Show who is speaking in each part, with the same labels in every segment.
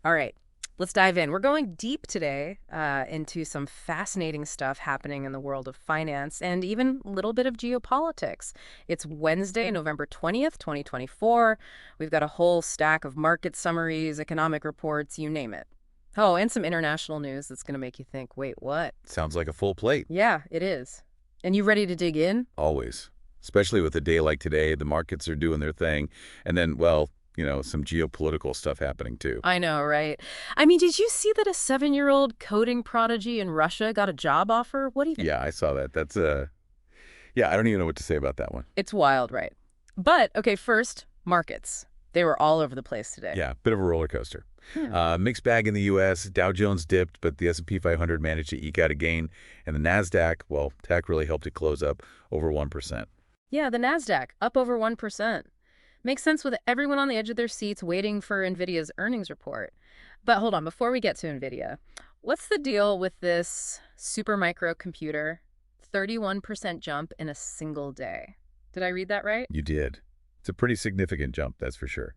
Speaker 1: All right, let's dive in. We're going deep today into some fascinating stuff happening in the world of finance and even a little bit of geopolitics. It's Wednesday, November 20th, 2024. We've got a whole stack of market summaries, economic reports, you name it. Oh, and some international news that's going to make you think, wait, what?
Speaker 2: Sounds like a full plate.
Speaker 1: Yeah, it is. And you ready to dig in?
Speaker 2: Always. Especially with a day like today, the markets are doing their thing. And then, well, some geopolitical stuff happening too.
Speaker 1: I know, right? I mean, did you see that a 7-year-old coding prodigy in Russia got a job offer? What do you think?
Speaker 2: Yeah, I saw that. Yeah, I don't even know what to say about that one.
Speaker 1: It's wild, right? But, okay, first, markets. They were all over the place today.
Speaker 2: Yeah, bit of a roller coaster.
Speaker 1: Yeah.
Speaker 2: Mixed bag in the U.S. Dow Jones dipped, but the S&P 500 managed to eke out a gain. And the NASDAQ, well, tech really helped it close up over 1%.
Speaker 1: Yeah, the NASDAQ, up over 1%. Makes sense with everyone on the edge of their seats waiting for NVIDIA's earnings report. But hold on, before we get to NVIDIA, what's the deal with this supermicro computer? 31% jump in a single day. Did I read that right?
Speaker 2: You did. It's a pretty significant jump, that's for sure.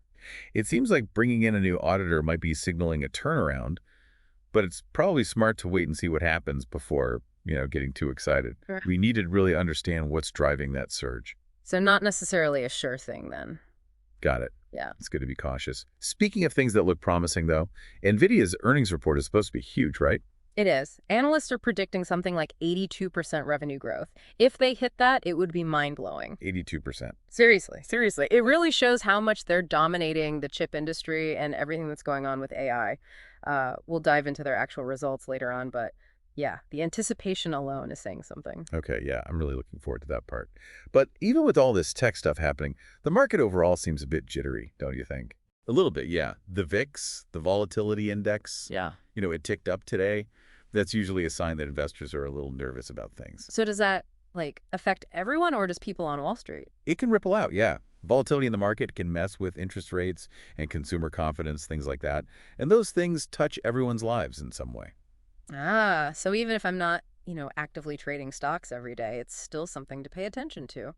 Speaker 2: It seems like bringing in a new auditor might be signaling a turnaround, but it's probably smart to wait and see what happens before, getting too excited.
Speaker 1: Sure.
Speaker 2: We need to really understand what's driving that surge.
Speaker 1: So not necessarily a sure thing then.
Speaker 2: Got it.
Speaker 1: Yeah.
Speaker 2: It's good to be cautious. Speaking of things that look promising, though, NVIDIA's earnings report is supposed to be huge, right?
Speaker 1: It is. Analysts are predicting something like 82% revenue growth. If they hit that, it would be mind-blowing.
Speaker 2: 82%.
Speaker 1: Seriously, seriously. It really shows how much they're dominating the chip industry and everything that's going on with AI. We'll dive into their actual results later on, but yeah, the anticipation alone is saying something.
Speaker 2: Okay, yeah, I'm really looking forward to that part. But even with all this tech stuff happening, the market overall seems a bit jittery, don't you think? A little bit, yeah. The VIX, the volatility index,
Speaker 1: Yeah.
Speaker 2: it ticked up today. That's usually a sign that investors are a little nervous about things.
Speaker 1: So does that, affect everyone or just people on Wall Street?
Speaker 2: It can ripple out, yeah. Volatility in the market can mess with interest rates and consumer confidence, things like that. And those things touch everyone's lives in some way.
Speaker 1: Ah, so even if I'm not, actively trading stocks every day, it's still something to pay attention to.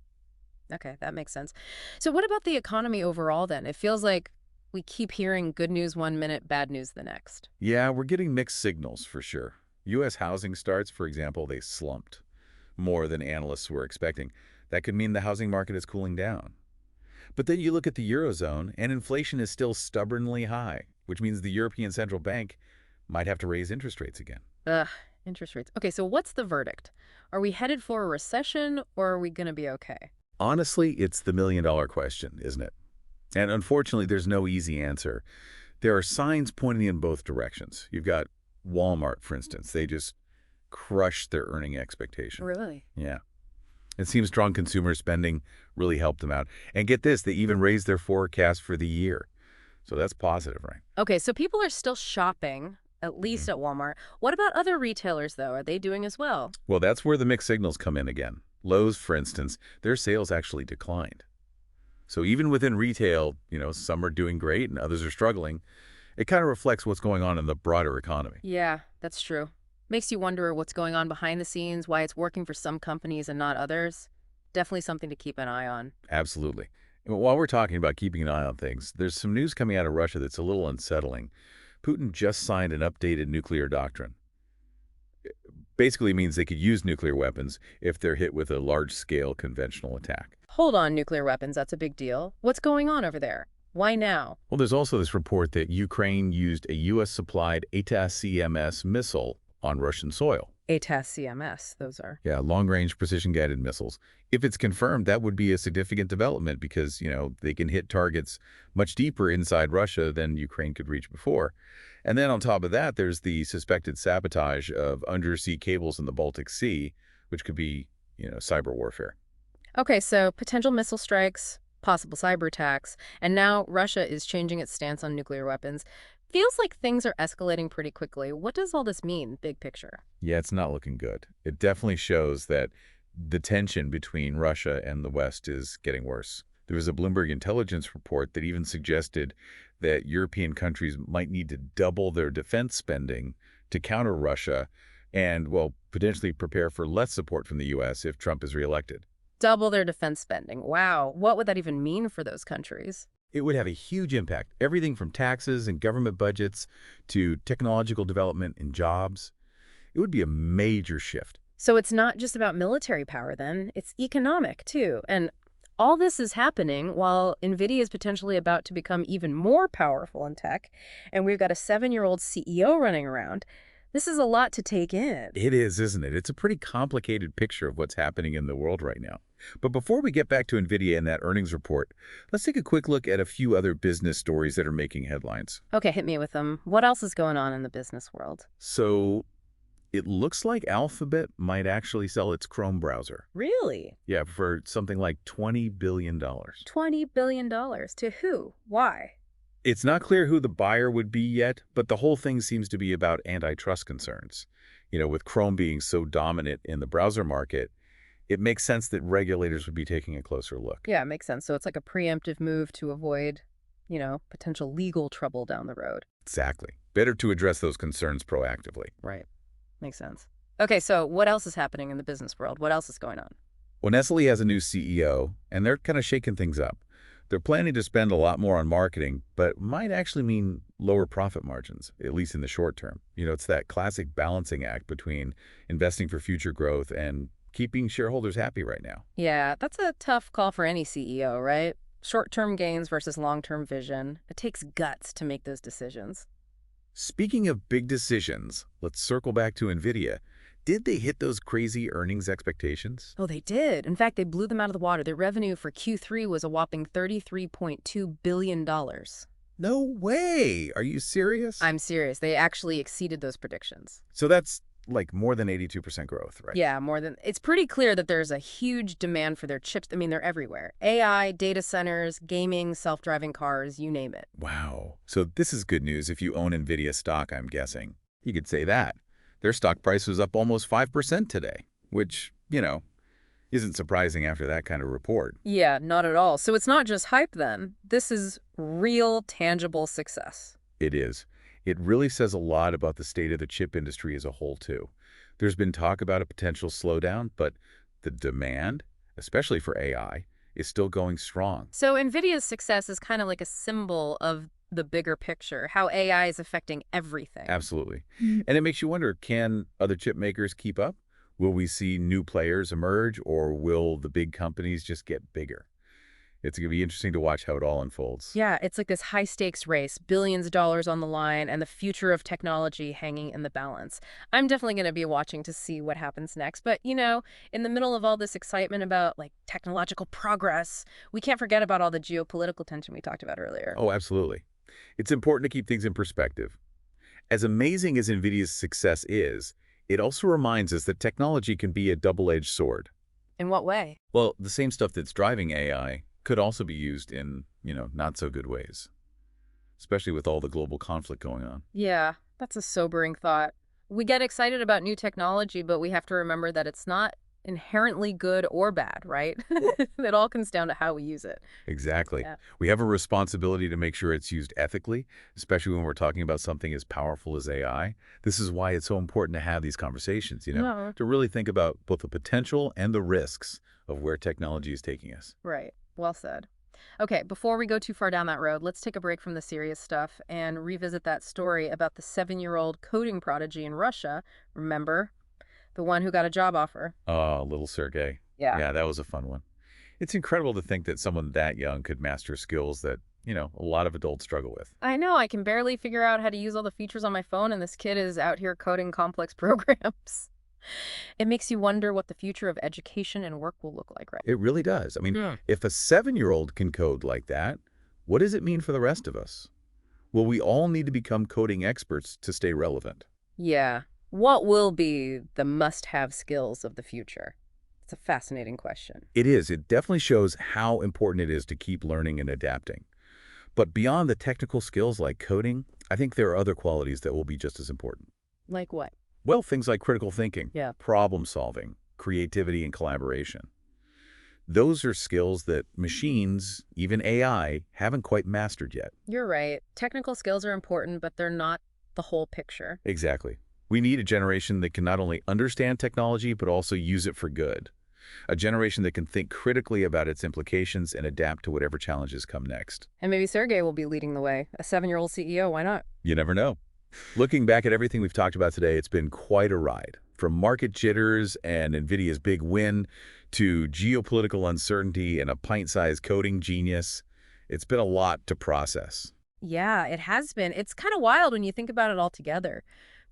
Speaker 1: Okay, that makes sense. So what about the economy overall then? It feels like we keep hearing good news one minute, bad news the next.
Speaker 2: Yeah, we're getting mixed signals for sure. U.S. housing starts, for example, they slumped more than analysts were expecting. That could mean the housing market is cooling down. But then you look at the Eurozone, and inflation is still stubbornly high, which means the European Central Bank might have to raise interest rates again.
Speaker 1: Ugh, interest rates. Okay, so what's the verdict? Are we headed for a recession or are we going to be okay?
Speaker 2: Honestly, it's the million-dollar question, isn't it? And unfortunately, there's no easy answer. There are signs pointing in both directions. You've got Walmart, for instance. They just crushed their earning expectations.
Speaker 1: Really?
Speaker 2: Yeah. It seems strong consumer spending really helped them out. And get this, they even raised their forecast for the year. So that's positive, right?
Speaker 1: Okay, so people are still shopping, at least at Walmart. What about other retailers, though? Are they doing as well?
Speaker 2: Well, that's where the mixed signals come in again. Lowe's, for instance, their sales actually declined. So even within retail, some are doing great and others are struggling. It kind of reflects what's going on in the broader economy.
Speaker 1: Yeah, that's true. Makes you wonder what's going on behind the scenes, why it's working for some companies and not others. Definitely something to keep an eye on.
Speaker 2: Absolutely. And while we're talking about keeping an eye on things, there's some news coming out of Russia that's a little unsettling. Putin just signed an updated nuclear doctrine. It basically means they could use nuclear weapons if they're hit with a large-scale conventional attack.
Speaker 1: Hold on, nuclear weapons, that's a big deal. What's going on over there? Why now?
Speaker 2: Well, there's also this report that Ukraine used a U.S.-supplied ATACMS missile on Russian soil.
Speaker 1: ATAS-CMS, those are.
Speaker 2: Yeah, long-range precision-guided missiles. If it's confirmed, that would be a significant development because, they can hit targets much deeper inside Russia than Ukraine could reach before. And then on top of that, there's the suspected sabotage of undersea cables in the Baltic Sea, which could be, cyber warfare.
Speaker 1: Okay, so potential missile strikes, possible cyber attacks, and now Russia is changing its stance on nuclear weapons. Feels like things are escalating pretty quickly. What does all this mean, big picture?
Speaker 2: Yeah, it's not looking good. It definitely shows that the tension between Russia and the West is getting worse. There was a Bloomberg intelligence report that even suggested that European countries might need to double their defense spending to counter Russia and, well, potentially prepare for less support from the U.S. if Trump is reelected.
Speaker 1: Double their defense spending. Wow, what would that even mean for those countries?
Speaker 2: It would have a huge impact. Everything from taxes and government budgets to technological development and jobs. It would be a major shift.
Speaker 1: So it's not just about military power then, it's economic too. And all this is happening while NVIDIA is potentially about to become even more powerful in tech, and we've got a 7-year-old CEO running around. This is a lot to take in.
Speaker 2: It is, isn't it? It's a pretty complicated picture of what's happening in the world right now. But before we get back to NVIDIA and that earnings report, let's take a quick look at a few other business stories that are making headlines.
Speaker 1: Okay, hit me with them. What else is going on in the business world?
Speaker 2: So it looks like Alphabet might actually sell its Chrome browser.
Speaker 1: Really?
Speaker 2: Yeah, for something like $20 billion.
Speaker 1: $20 billion. To who? Why?
Speaker 2: It's not clear who the buyer would be yet, but the whole thing seems to be about antitrust concerns. With Chrome being so dominant in the browser market, it makes sense that regulators would be taking a closer look.
Speaker 1: Yeah, it makes sense. So it's like a preemptive move to avoid, potential legal trouble down the road.
Speaker 2: Exactly. Better to address those concerns proactively.
Speaker 1: Right. Makes sense. Okay, so what else is happening in the business world? What else is going on?
Speaker 2: Well, Nestle has a new CEO, and they're kind of shaking things up. They're planning to spend a lot more on marketing, but might actually mean lower profit margins, at least in the short term. It's that classic balancing act between investing for future growth and keeping shareholders happy right now.
Speaker 1: Yeah, that's a tough call for any CEO, right? Short-term gains versus long-term vision. It takes guts to make those decisions.
Speaker 2: Speaking of big decisions, let's circle back to NVIDIA. Did they hit those crazy earnings expectations?
Speaker 1: Oh, they did. In fact, they blew them out of the water. Their revenue for Q3 was a whopping $33.2 billion.
Speaker 2: No way! Are you serious?
Speaker 1: I'm serious. They actually exceeded those predictions.
Speaker 2: So that's like more than 82% growth, right?
Speaker 1: Yeah, more than... It's pretty clear that there's a huge demand for their chips. I mean, they're everywhere. AI, data centers, gaming, self-driving cars, you name it.
Speaker 2: Wow. So this is good news if you own NVIDIA stock, I'm guessing. You could say that. Their stock price was up almost 5% today, which, isn't surprising after that kind of report.
Speaker 1: Yeah, not at all. So it's not just hype then. This is real, tangible success.
Speaker 2: It is. It really says a lot about the state of the chip industry as a whole, too. There's been talk about a potential slowdown, but the demand, especially for AI, is still going strong.
Speaker 1: So NVIDIA's success is kind of like a symbol of the bigger picture, how AI is affecting everything.
Speaker 2: Absolutely. And it makes you wonder, can other chip makers keep up? Will we see new players emerge, or will the big companies just get bigger? It's going to be interesting to watch how it all unfolds.
Speaker 1: Yeah, it's like this high-stakes race, billions of dollars on the line, and the future of technology hanging in the balance. I'm definitely going to be watching to see what happens next. But, in the middle of all this excitement about, technological progress, we can't forget about all the geopolitical tension we talked about earlier.
Speaker 2: Oh, absolutely. It's important to keep things in perspective. As amazing as NVIDIA's success is, it also reminds us that technology can be a double-edged sword.
Speaker 1: In what way?
Speaker 2: Well, the same stuff that's driving AI could also be used in, not so good ways, especially with all the global conflict going on.
Speaker 1: Yeah, that's a sobering thought. We get excited about new technology, but we have to remember that it's not inherently good or bad, right? It all comes down to how we use it.
Speaker 2: Exactly.
Speaker 1: Yeah.
Speaker 2: We have a responsibility to make sure it's used ethically, especially when we're talking about something as powerful as AI. This is why it's so important to have these conversations,
Speaker 1: Yeah.
Speaker 2: to really think about both the potential and the risks of where technology is taking us.
Speaker 1: Right. Well said. Okay, before we go too far down that road, let's take a break from the serious stuff and revisit that story about the 7-year-old coding prodigy in Russia. Remember? The one who got a job offer.
Speaker 2: Oh, little Sergey.
Speaker 1: Yeah.
Speaker 2: Yeah, that was a fun one. It's incredible to think that someone that young could master skills that, a lot of adults struggle with.
Speaker 1: I know, I can barely figure out how to use all the features on my phone, and this kid is out here coding complex programs. It makes you wonder what the future of education and work will look like, right?
Speaker 2: It really does. I mean,
Speaker 1: Yeah.
Speaker 2: if a 7-year-old can code like that, what does it mean for the rest of us? Will we all need to become coding experts to stay relevant?
Speaker 1: Yeah. What will be the must-have skills of the future? It's a fascinating question.
Speaker 2: It is. It definitely shows how important it is to keep learning and adapting. But beyond the technical skills like coding, I think there are other qualities that will be just as important.
Speaker 1: Like what?
Speaker 2: Well, things like critical thinking,
Speaker 1: Yeah.
Speaker 2: problem solving, creativity, and collaboration. Those are skills that machines, even AI, haven't quite mastered yet.
Speaker 1: You're right. Technical skills are important, but they're not the whole picture.
Speaker 2: Exactly. We need a generation that can not only understand technology, but also use it for good. A generation that can think critically about its implications and adapt to whatever challenges come next.
Speaker 1: And maybe Sergey will be leading the way. A 7-year-old CEO, why not?
Speaker 2: You never know. Looking back at everything we've talked about today, it's been quite a ride. From market jitters and NVIDIA's big win to geopolitical uncertainty and a pint-sized coding genius, it's been a lot to process.
Speaker 1: Yeah, it has been. It's kind of wild when you think about it all together.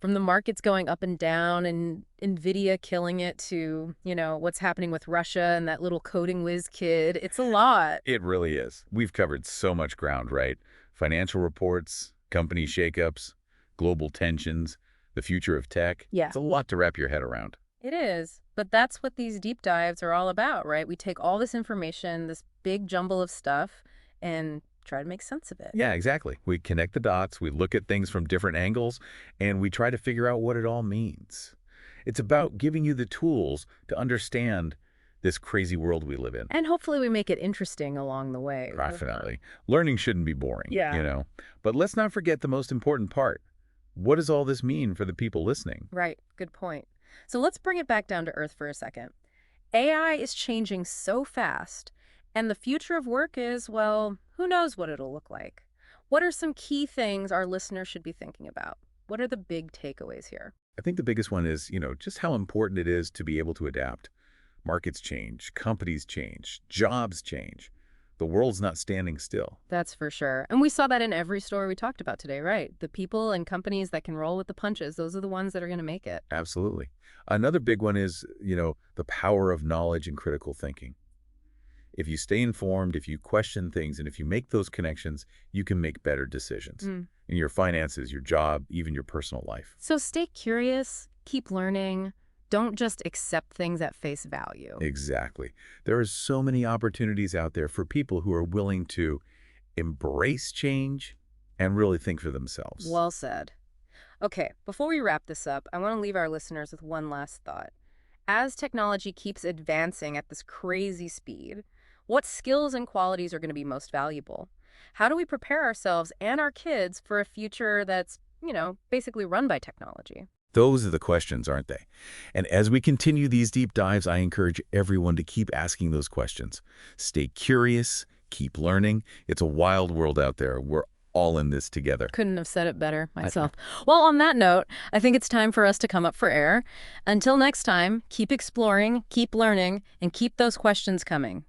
Speaker 1: From the markets going up and down and NVIDIA killing it to, what's happening with Russia and that little coding whiz kid. It's a lot.
Speaker 2: It really is. We've covered so much ground, right? Financial reports, company shakeups, global tensions, the future of tech.
Speaker 1: Yeah,
Speaker 2: It's a lot to wrap your head around.
Speaker 1: it is. But that's what these deep dives are all about, right? We take all this information, this big jumble of stuff, and try to make sense of it.
Speaker 2: Yeah, exactly. We connect the dots, we look at things from different angles, and we try to figure out what it all means. It's about giving you the tools to understand this crazy world we live in.
Speaker 1: And hopefully we make it interesting along the way.
Speaker 2: Definitely. Learning shouldn't be boring,
Speaker 1: Yeah.
Speaker 2: But let's not forget the most important part. What does all this mean for the people listening?
Speaker 1: Right. Good point. So let's bring it back down to earth for a second. AI is changing so fast, and the future of work is, well, who knows what it'll look like. What are some key things our listeners should be thinking about? What are the big takeaways here?
Speaker 2: I think the biggest one is, just how important it is to be able to adapt. Markets change, companies change, jobs change. The world's not standing still.
Speaker 1: That's for sure. And we saw that in every story we talked about today, right? The people and companies that can roll with the punches, those are the ones that are going to make it.
Speaker 2: Absolutely. Another big one is, the power of knowledge and critical thinking. If you stay informed, if you question things, and if you make those connections, you can make better decisions in your finances, your job, even your personal life.
Speaker 1: So stay curious, keep learning. Don't just accept things at face value.
Speaker 2: Exactly. There are so many opportunities out there for people who are willing to embrace change and really think for themselves.
Speaker 1: Well said. Okay, before we wrap this up, I want to leave our listeners with one last thought. As technology keeps advancing at this crazy speed, what skills and qualities are going to be most valuable? How do we prepare ourselves and our kids for a future that's, basically run by technology?
Speaker 2: Those are the questions, aren't they? And as we continue these deep dives, I encourage everyone to keep asking those questions. Stay curious, keep learning. It's a wild world out there. We're all in this together.
Speaker 1: Couldn't have said it better myself. Well, on that note, I think it's time for us to come up for air. Until next time, keep exploring, keep learning, and keep those questions coming.